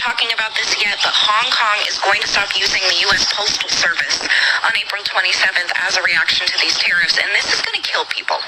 talking about this yet, but Hong Kong is going to stop using the U.S. Postal Service on April 27th as a reaction to these tariffs, and this is going to kill people.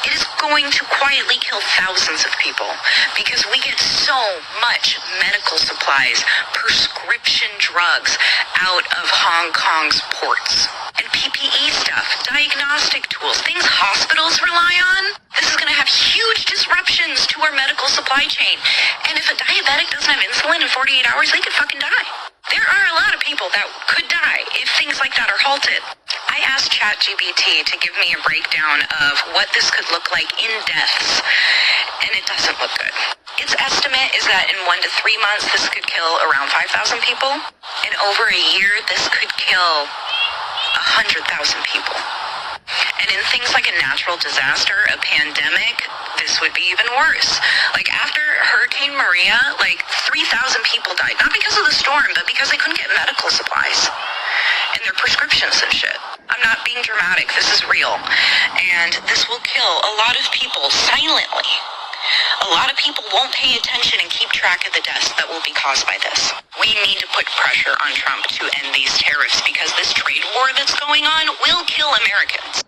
It is going to quietly kill thousands of people because we get so much medical supplies, prescription drugs out of Hong Kong's ports. And PPE stuff, diagnostic tools, things hospitals rely on. This is going to have huge disruptions to our medical supply chain. And if a diabetic doesn't have insulin in 48 hours, they could fucking die. There are a lot of people that could die if things like that are halted. I asked ChatGPT to give me a breakdown of what this could look like in deaths, and it doesn't look good. Its estimate is that in 1 to 3 months, this could kill around 5,000 people. In over a year, this could kill 100,000 people. And in things like a natural disaster, a pandemic, this would be even worse. Like after Hurricane Maria, like 3,000 people died. Not because of the storm, but because they couldn't get medical supplies and their prescriptions and shit. I'm not being dramatic. This is real. And this will kill a lot of people silently. A lot of people won't pay attention and keep track of the deaths that will be caused by this. We need to put pressure on Trump to end these tariffs because this trade war that's going on will kill Americans.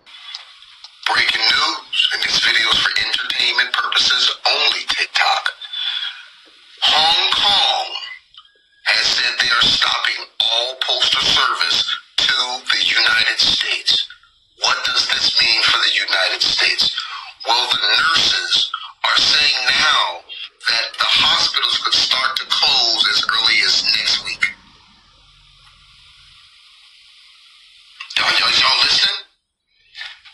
Breaking news, and this video is for entertainment purposes only, TikTok. Hong Kong has said they are stopping all postal service to the United States. What does this mean for the United States? Well, the nurses are saying now that the hospitals could start to close as early as next week. Y'all listening?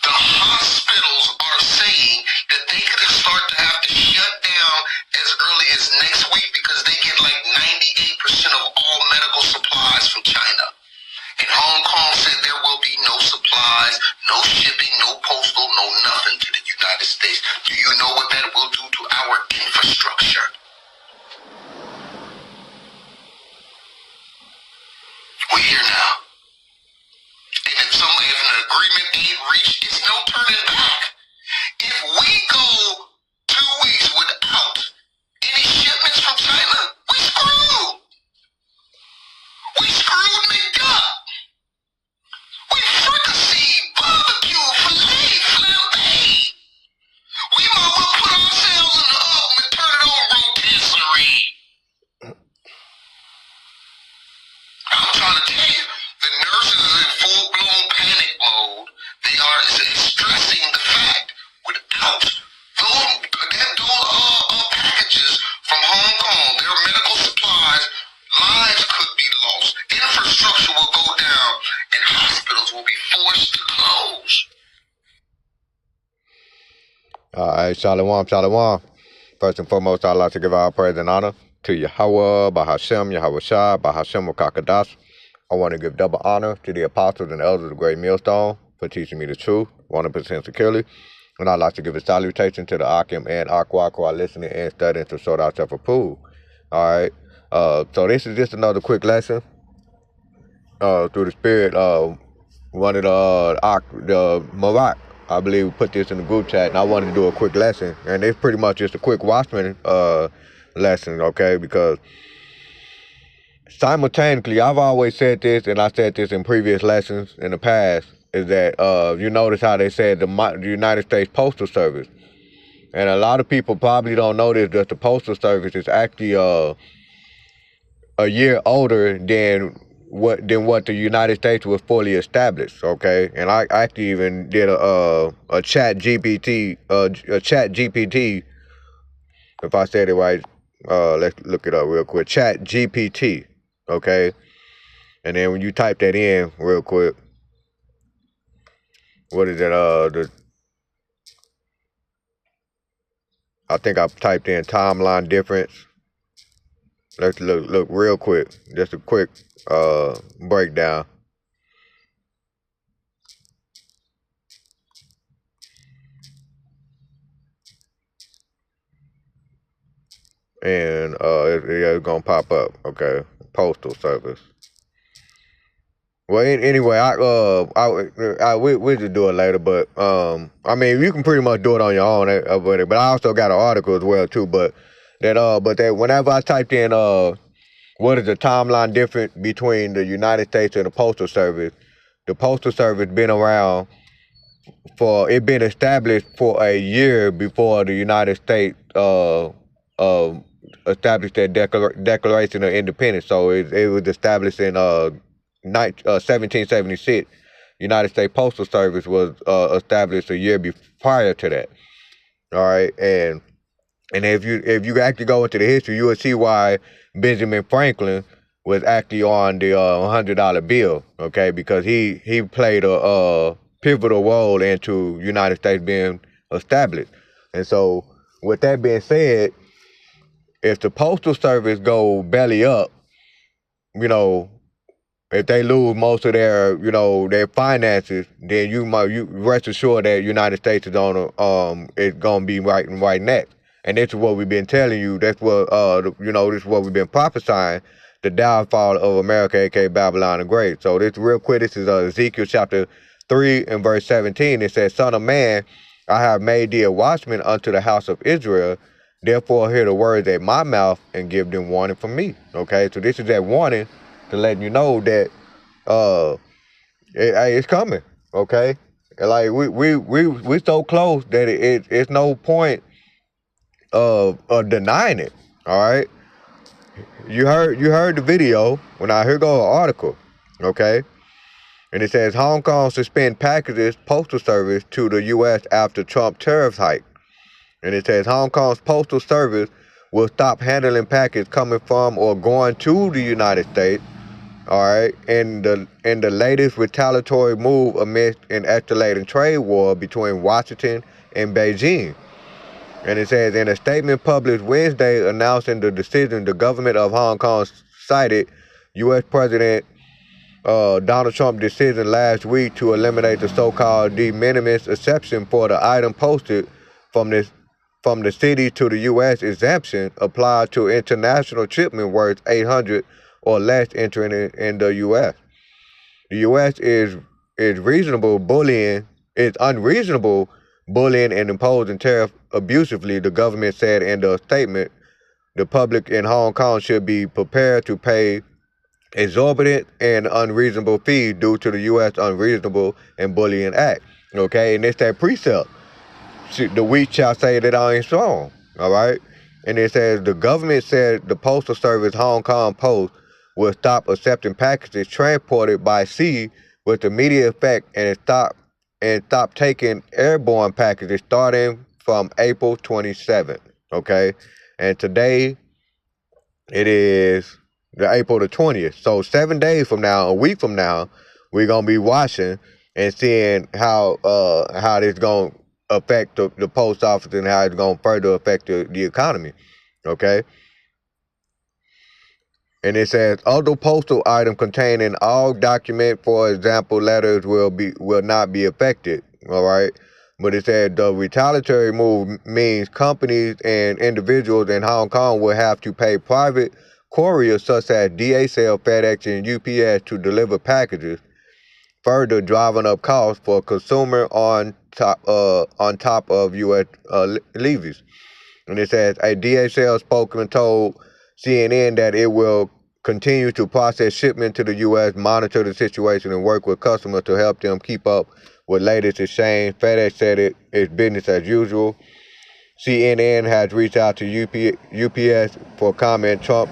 The hospitals are saying that they could start to have to shut down as early as next week because they get like 98% of all medical supplies from China. And Hong Kong said there will be no supplies, no shipping, no postal, no nothing to the United States. Do you know what that will do to our infrastructure? We're here now. And if an agreement ain't reached, it's no turning back. If we go 2 weeks without any shipments from China, we screwed. We screwed Nick up. We fricassee, barbecue, filet, flambe. We might well put ourselves in the oven and turn it on rotisserie. I'm trying to tell you, the nurses is in full-blown panic mode. They are stressing the fact without those packages from Hong Kong, their medical supplies, lives could be lost. Infrastructure will go down, and hospitals will be forced to close. All right, Shalom, Shalom. First and foremost, I'd like to give our praise and honor to Yahweh, Bahashem, Yahweh Shai, Bahashem Wakakadas. I want to give double honor to the apostles and elders of the Great Millstone for teaching me the truth 100% securely. And I'd like to give a salutation to the Akim and Aqua who are listening and studying to sort ourselves approved. All right. So this is just another quick lesson through the spirit of one of the Marak. I believe put this in the group chat, and I wanted to do a quick lesson. And it's pretty much just a quick watchman lesson, okay? Because simultaneously, I've always said this, and I said this in previous lessons in the past, is that you notice how they said the United States Postal Service. And a lot of people probably don't know this, that the Postal Service is actually a year older than what the United States was fully established, okay? And I actually even did a chat GPT, if I said it right, let's look it up real quick, chat GPT, okay? And then when you type that in real quick, what is it, I think I typed in timeline difference. Let's look real quick, just a quick breakdown. And it's gonna pop up, okay? Postal Service. Well, anyway, we'll just do it later, but I mean, you can pretty much do it on your own, but I also got an article as well too. But that whenever I typed in what is the timeline difference between the United States and the Postal Service? The Postal Service been around it been established for a year before the United States established their Declaration of Independence. So it was established in 1776. United States Postal Service was established a year prior to that. All right, and if you actually go into the history, you will see why Benjamin Franklin was actually on the $100 bill. Okay, because he played a pivotal role into United States being established. And so, with that being said, if the Postal Service go belly up, you know, if they lose most of their, their finances, then you rest assured that United States is it's gonna be right next. And this is what we've been telling you. That's what this is what we've been prophesying, the downfall of America, aka Babylon the Great. So this real quick, this is Ezekiel chapter 3 and verse 17. It says, "Son of man, I have made thee a watchman unto the house of Israel. Therefore hear the words at my mouth and give them warning from me." Okay, so this is that warning to let you know that it's coming. Okay, like we so close that it's no point of denying it. All right, you heard the video. Here go an article. Okay, and it says Hong Kong suspend packages postal service to the U.S. after Trump tariffs hike. And it says Hong Kong's postal service will stop handling packages coming from or going to the United States. All right, in the latest retaliatory move amidst an escalating trade war between Washington and Beijing. And it says in a statement published Wednesday announcing the decision, the government of Hong Kong cited U.S. President Donald Trump's decision last week to eliminate the so-called de minimis exception for the item posted from the city to the U.S. exemption applied to international shipment worth $800 or less entering in the U.S. The U.S. is unreasonable bullying and imposing tariff abusively, the government said in the statement. The public in Hong Kong should be prepared to pay exorbitant and unreasonable fees due to the U.S. unreasonable and bullying act. Okay, and it's that precept. The weak shall say that I ain't strong. All right, and it says the government said the Postal Service Hong Kong Post will stop accepting packages transported by sea with immediate effect and stop taking airborne packages starting from April 27th. Okay, and today it is April the 20th. So 7 days from now, a week from now, we're gonna be watching and seeing how this gonna affect the post office and how it's gonna further affect the economy. Okay. And it says other postal item containing all document, for example, letters will not be affected. All right. But it said the retaliatory move means companies and individuals in Hong Kong will have to pay private couriers such as DHL, FedEx, and UPS to deliver packages, further driving up costs for consumer on top of U.S. levies. And it says a DHL spokesman told CNN that it will continue to process shipment to the U.S., monitor the situation, and work with customers to help them keep up with latest exchange. FedEx said it's business as usual. CNN has reached out to UPS for comment. Trump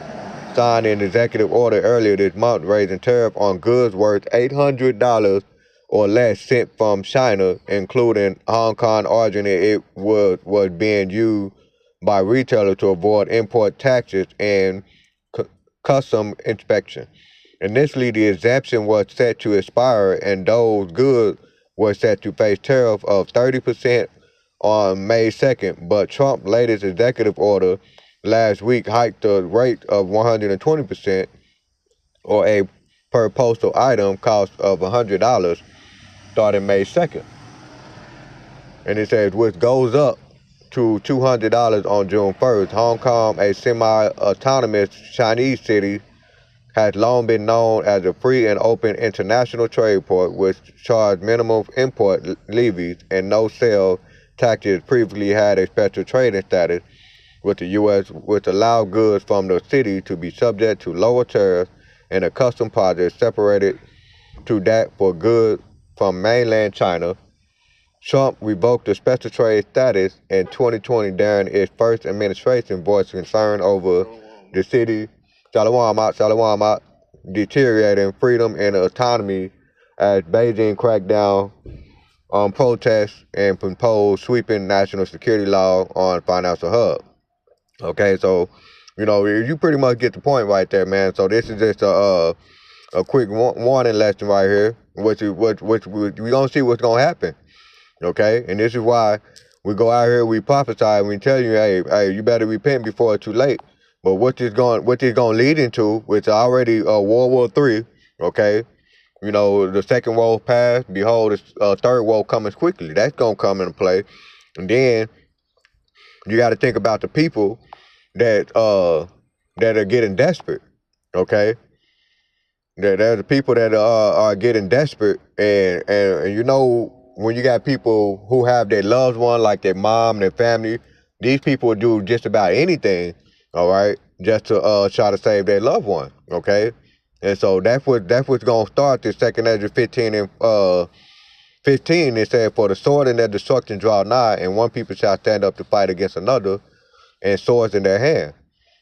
signed an executive order earlier this month raising tariff on goods worth $800 or less sent from China, including Hong Kong origin. It was being used by retailers to avoid import taxes and custom inspection. Initially, the exemption was set to expire, and those goods were set to face tariff of 30% on May 2nd. But Trump's latest executive order last week hiked the rate of 120%, or a per postal item cost of $100, starting May 2nd. And it says, which goes up to $200 on June 1st. Hong Kong, a semi-autonomous Chinese city, has long been known as a free and open international trade port, which charged minimal import levies and no sales taxes. Previously had a special trading status with the U.S., which allow goods from the city to be subject to lower tariffs and a custom project separated to that for goods from mainland China. Trump revoked the special trade status in 2020 during its first administration, voiced concern over the city Shalom out, deteriorating freedom and autonomy as Beijing cracked down on protests and proposed sweeping national security law on financial hub. Okay, so you pretty much get the point right there, man. So this is just a quick warning lesson right here, which we gonna see what's gonna happen. Okay, and this is why we go out here, we prophesy, and we tell you, hey, you better repent before it's too late. But what this going lead into, which already World War III, okay, the second world passed. Behold, the third world coming quickly. That's gonna come into play, and then you got to think about the people that are getting desperate. Okay, there's the people that are getting desperate, and when you got people who have their loved one, like their mom, their family, these people will do just about anything, all right, just to try to save their loved one, okay? And so that's what's gonna start this second Ezra 15 and 15. It said, "For the sword and their destruction draw nigh, and one people shall stand up to fight against another, and swords in their hand."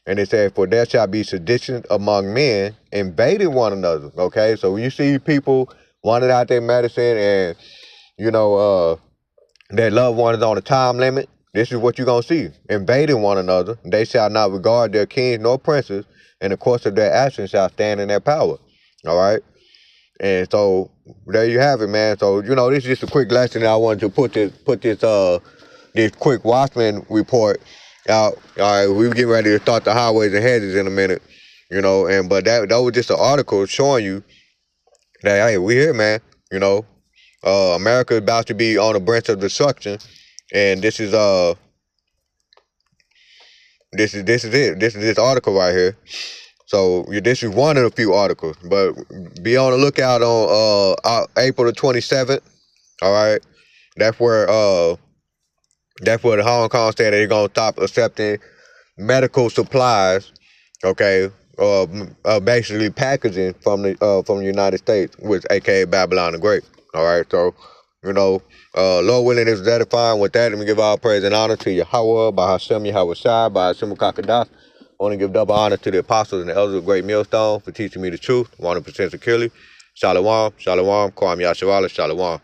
And it said, "For there shall be sedition among men, invading one another." Okay, so when you see people wanting out their medicine and their loved one is on a time limit, this is what you're going to see. Invading one another, they shall not regard their kings nor princes, and the course of their actions shall stand in their power. All right? And so there you have it, man. So, this is just a quick lesson that I wanted to put this quick Watchman report out. All right, we getting ready to start the highways and hedges in a minute, but that was just an article showing you that, hey, we here, man, America is about to be on the brink of destruction, and this is it. This is this article right here. So this is one of the few articles, but be on the lookout on April the 27th. All right, that's where the Hong Kong said they're gonna stop accepting medical supplies. Okay, basically packaging from the United States, which AKA Babylon the Great. All right, so Lord willing is edifying. With that, let me give all praise and honor to Yahweh, by Hashem, Yahweh Shai, by Hashem Kakadash. I want to give double honor to the apostles and the elders of Great Millstone for teaching me the truth 100% securely. Shalom, Shalom, Kwam Yasharala, Shalom.